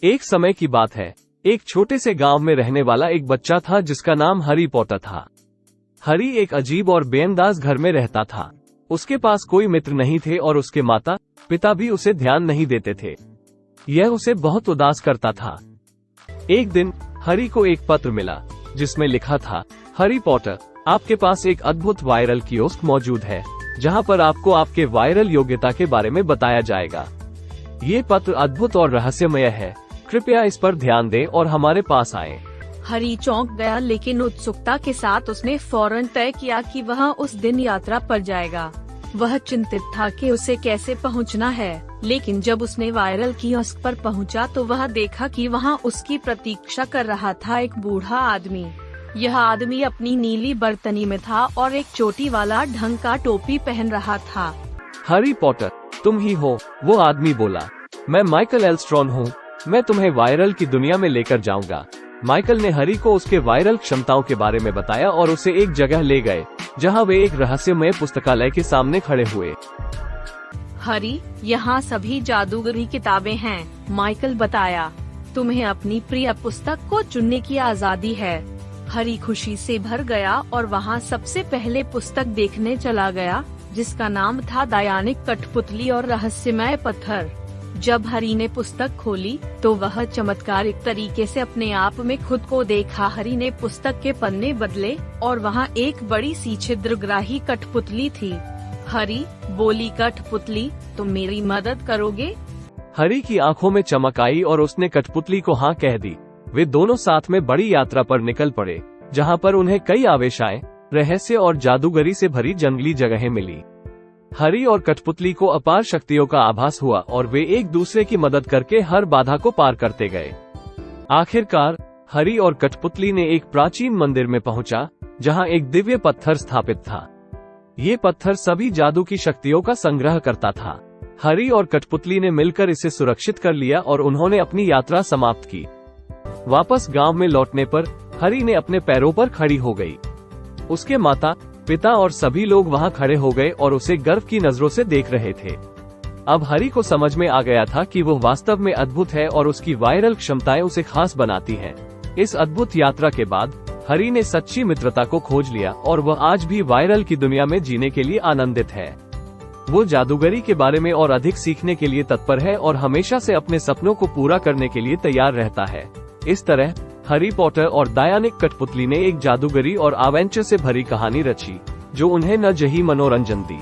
एक समय की बात है, एक छोटे से गांव में रहने वाला एक बच्चा था जिसका नाम हैरी पॉटर था। हैरी एक अजीब और बेअंदाज घर में रहता था। उसके पास कोई मित्र नहीं थे और उसके माता पिता भी उसे ध्यान नहीं देते थे। यह उसे बहुत उदास करता था। एक दिन हैरी को एक पत्र मिला जिसमें लिखा था, हैरी पॉटर, आपके पास एक अद्भुत वायरल कियोस्क मौजूद है जहां पर आपको आपके वायरल योग्यता के बारे में बताया जाएगा। ये पत्र अद्भुत और रहस्यमय है, कृपया इस पर ध्यान दें और हमारे पास आएं। हैरी चौंक गया, लेकिन उत्सुकता के साथ उसने फौरन तय किया कि वह उस दिन यात्रा पर जाएगा। वह चिंतित था कि उसे कैसे पहुंचना है, लेकिन जब उसने वायरल कियोस्क पर पहुंचा तो वह देखा कि वहां उसकी प्रतीक्षा कर रहा था एक बूढ़ा आदमी। यह आदमी अपनी नीली बर्तनी में था और एक चोटी वाला ढंग का टोपी पहन रहा था। हैरी पॉटर, तुम ही हो? वो आदमी बोला। मैं माइकल एल्स्ट्रॉन हूँ, मैं तुम्हें वायरल की दुनिया में लेकर जाऊंगा। माइकल ने हैरी को उसके वायरल क्षमताओं के बारे में बताया और उसे एक जगह ले गए जहां वे एक रहस्यमय पुस्तकालय के सामने खड़े हुए। हैरी, यहाँ सभी जादूगरी किताबें हैं, माइकल बताया। तुम्हें अपनी प्रिय पुस्तक को चुनने की आज़ादी है। हैरी खुशी से भर गया और वहाँ सबसे पहले पुस्तक देखने चला गया जिसका नाम था दायानिक कठपुतली और रहस्यमय पत्थर। जब हैरी ने पुस्तक खोली तो वह चमत्कारिक तरीके से अपने आप में खुद को देखा। हैरी ने पुस्तक के पन्ने बदले और वहाँ एक बड़ी सी छिद्रग्राही कठपुतली थी। हैरी बोली, कठपुतली, तुम मेरी मदद करोगे? हैरी की आंखों में चमक आई और उसने कठपुतली को हाँ कह दी। वे दोनों साथ में बड़ी यात्रा पर निकल पड़े जहाँ पर उन्हें कई आवेशाएं, रहस्य और जादूगरी से भरी जंगली जगहें मिली। हैरी और कठपुतली को अपार शक्तियों का आभास हुआ और वे एक दूसरे की मदद करके हर बाधा को पार करते गए। आखिरकार हैरी और कठपुतली ने एक प्राचीन मंदिर में पहुंचा जहां एक दिव्य पत्थर स्थापित था। ये पत्थर सभी जादू की शक्तियों का संग्रह करता था। हैरी और कठपुतली ने मिलकर इसे सुरक्षित कर लिया और उन्होंने अपनी यात्रा समाप्त की। वापस गांव में लौटने पर हैरी ने अपने पैरों पर खड़ी हो गई। उसके माता पिता और सभी लोग वहां खड़े हो गए और उसे गर्व की नजरों से देख रहे थे। अब हैरी को समझ में आ गया था कि वो वास्तव में अद्भुत है और उसकी वायरल क्षमताएं उसे खास बनाती हैं। इस अद्भुत यात्रा के बाद हैरी ने सच्ची मित्रता को खोज लिया और वह आज भी वायरल की दुनिया में जीने के लिए आनंदित है। वो जादूगरी के बारे में और अधिक सीखने के लिए तत्पर है और हमेशा से अपने सपनों को पूरा करने के लिए तैयार रहता है। इस तरह हैरी पॉटर और दायानिक कठपुतली ने एक जादूगरी और एडवेंचर से भरी कहानी रची जो उन्हें न जही मनोरंजन दी।